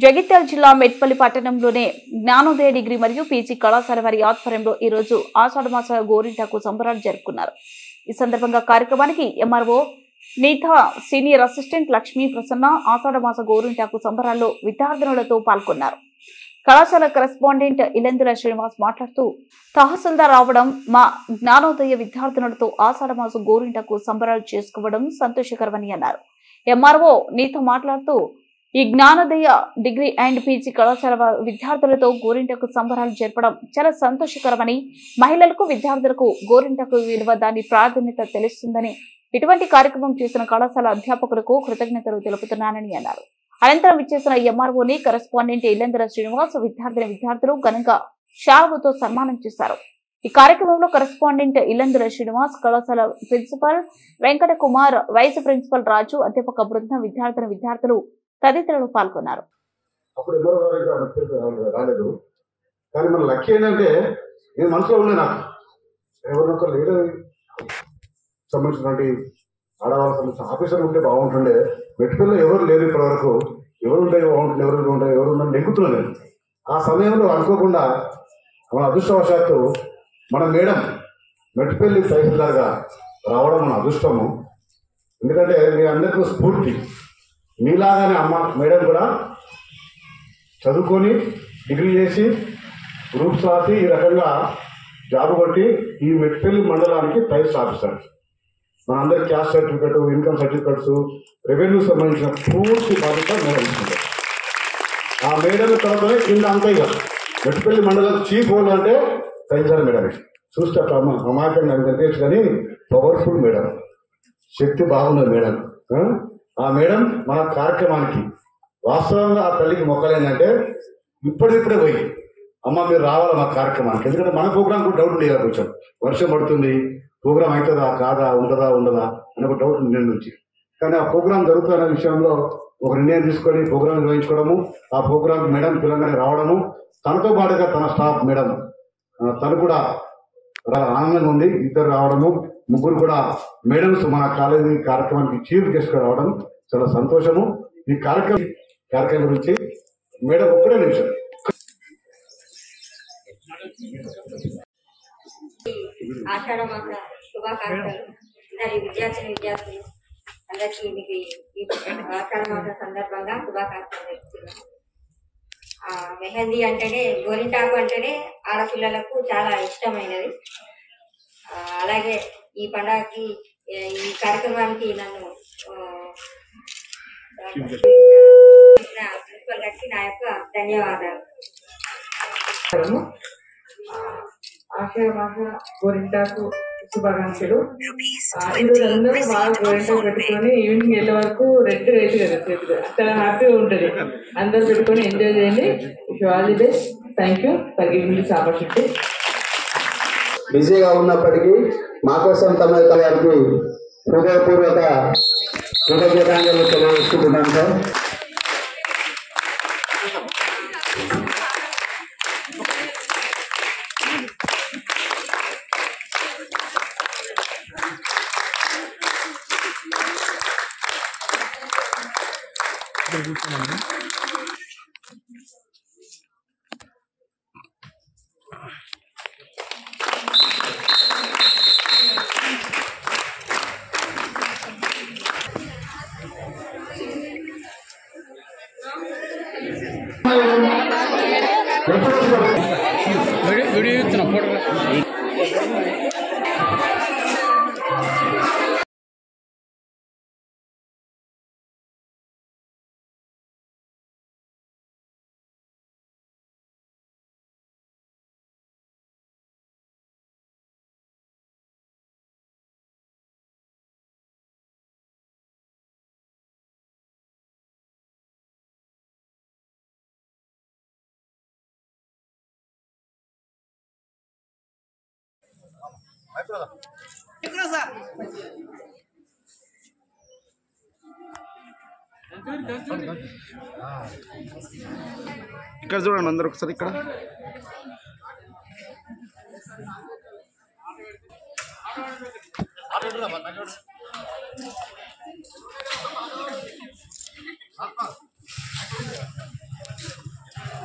జగిత్యాల జిల్లా మెట్పల్లి పట్టణంలోనే జ్ఞానోదయ డిగ్రీ మరియు పీజీ కళాశాల వారి ఆధ్వర్యంలో ఈ రోజు ఆషాఢమాస గోరింటాకు సంబరాలు జరుపుకున్నారు. ఈ సందర్భంగా కార్యక్రమానికి MRO Neeta senior assistant Lakshmi Prasanna ఆషాఢమాస గోరింటాకు సంబరాల్లో విద్యార్థినులతో పాల్గొన్నారు. కళాశాల కరెస్పాండెంట్ ఇలెందుల శ్రీనివాస్ మాట్లాడుతూ తహసీల్దార్ రావడం మా జ్ఞానోదయ విద్యార్థినులతో ఆషాఢమాస గోరింటాకు సంబరాలు చేసుకోవడం సంతోషకరమని అన్నారు. ఎంఆర్ఓ నీతా మాట్లాడుతూ ఈ జ్ఞానోదయ డిగ్రీ అండ్ పీజీ కళాశాల విద్యార్థులతో గోరింటకు సంబరాలు జరపడం చాలా సంతోషకరమని, మహిళలకు విద్యార్థులకు గోరింటకు విలువ దాని ప్రాధాన్యత తెలుస్తుందని, ఇటువంటి కార్యక్రమం చేసిన కళాశాల అధ్యాపకులకు కృతజ్ఞతలు తెలుపుతున్నానని అన్నారు. అనంతరం విచ్చేసిన ఎంఆర్ఓని కరెస్పాండెంట్ ఇల్లందర శ్రీనివాస్ విద్యార్థులు ఘనంగా శాలువతో సన్మానం చేశారు. ఈ కార్యక్రమంలో కరెస్పాండెంట్ ఇల్లందర శ్రీనివాస్, కళాశాల principal Venkata Kumar, vice principal Raju, అధ్యాపక బృందం, విద్యార్థులు తదితరులు పాల్గొన్నారు. అప్పుడు రాలేదు, కానీ మన లక్కీ ఏంటంటే నేను మనసులో ఉండే నాకు ఎవరినొక లీడర్ సంబంధించినటువంటి ఆడవాళ్ళ సంబంధించిన ఆఫీసర్ ఉంటే బాగుంటుండే. మెట్పల్లిలో ఎవరు లేరు ఇప్పటి వరకు. ఎవరు ఉంటే బాగుంటుంది, ఎవరు ఉందని నెగ్గుతున్నాను నేను. ఆ సమయంలో అనుకోకుండా మన అదృష్టవశాత్తు మన మేడం మెట్పల్లి తహసీల్దార్గా రావడం మన అదృష్టము. ఎందుకంటే మీ అందరికీ స్ఫూర్తి. మీలాగానే అమ్మ మేడం కూడా చదువుకొని డిగ్రీ చేసి గ్రూప్స్ రాసి ఈ రకంగా జాబ్ కొట్టి ఈ మెట్పల్లి మండలానికి ప్రైజ్ ఆఫీసర్. మనందరి caste certificate, income certificates, revenue సంబంధించిన పూర్తి బాధ్యత మేడం ఇస్తుంది. ఆ మేడం తర్వాతనే కింద అంతేగా మెట్పల్లి మండలం చీఫ్ హోల్ అంటే తహసీల్దార్ మేడం. చూస్తే అమాయకంగా కనిపించచ్చు, కానీ పవర్ఫుల్ మేడం, శక్తి బాగున్నది మేడం. ఆ మేడం మన కార్యక్రమానికి వాస్తవంగా ఆ తల్లికి మొక్కలేందంటే ఇప్పుడిప్పుడే పోయి అమ్మ మీరు రావాలా మా కార్యక్రమానికి. ఎందుకంటే మన ప్రోగ్రామ్ కూడా డౌట్ ఉండేది. కొంచెం వర్షం పడుతుంది, ప్రోగ్రామ్ అవుతుందా కాదా, ఉండదా అని ఒక డౌట్ నేను నుంచి. కానీ ఆ ప్రోగ్రామ్ జరుగుతున్న విషయంలో ఒక నిర్ణయం తీసుకొని ప్రోగ్రామ్ నిర్వహించుకోవడము, ఆ ప్రోగ్రామ్ మేడం పిల్లగానే రావడము, తనతో పాటుగా తన స్టాఫ్ మేడం తను కూడా ఆనందంగా ఉంది. ఇద్దరు రావడము, ముగ్గురు కూడా మేడమ్స్ మన కాలేజీ కార్యక్రమానికి చీఫ్ గెస్ట్ గా రావడం చాలా సంతోషము. ఈ కార్యక్రమం గురించి మేడం ఒక్కడే నిమిషం. ఆషాఢ మాస శుభాకాంక్షలు విద్యార్థులు అందరికీ మీకు ఈ ఆషాఢ మాస సందర్భంగా శుభాకాంక్షలు తెలుపుతున్నాను. మెహందీ అంటేనే, గోరింటాకు అంటేనే ఆడపిల్లలకు చాలా ఇష్టమైనది. అలాగే ఈ పండుగకి, ఈ కార్యక్రమానికి నన్ను ప్రిన్సిపల్ గారికి నా యొక్క ధన్యవాదాలు. ఆషాఢ మాస గోరింటాకు శుభాకాంక్షలు. ఈరోజు అందరూ బాగా గోరింటాకు పెట్టుకొని ఈవినింగ్ వెళ్ళే వరకు రెడ్ రైతు కదా, చాలా హ్యాపీగా ఉంటుంది. అందరూ పెట్టుకొని ఎంజాయ్ చేయండి. All the best. Thank you for giving this opportunity. బిజీగా ఉన్నప్పటికీ మా కోసం తమ వారికి హృదయపూర్వక కృతజ్ఞతలు తెలియజేసుకుంటున్నాను సార్. ఇక్కడ చూడండి అందరూ ఒకసారి. ఇక్కడ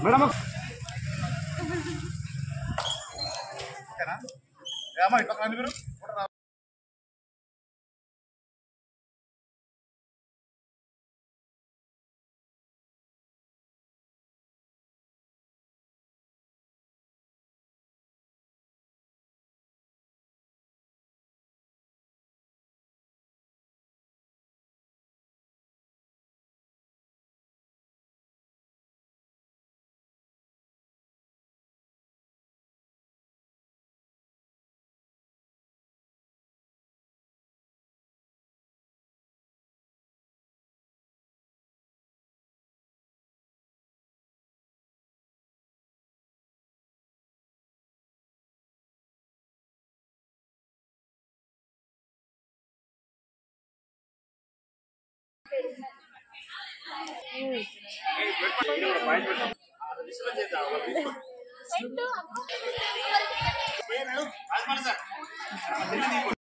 మేడం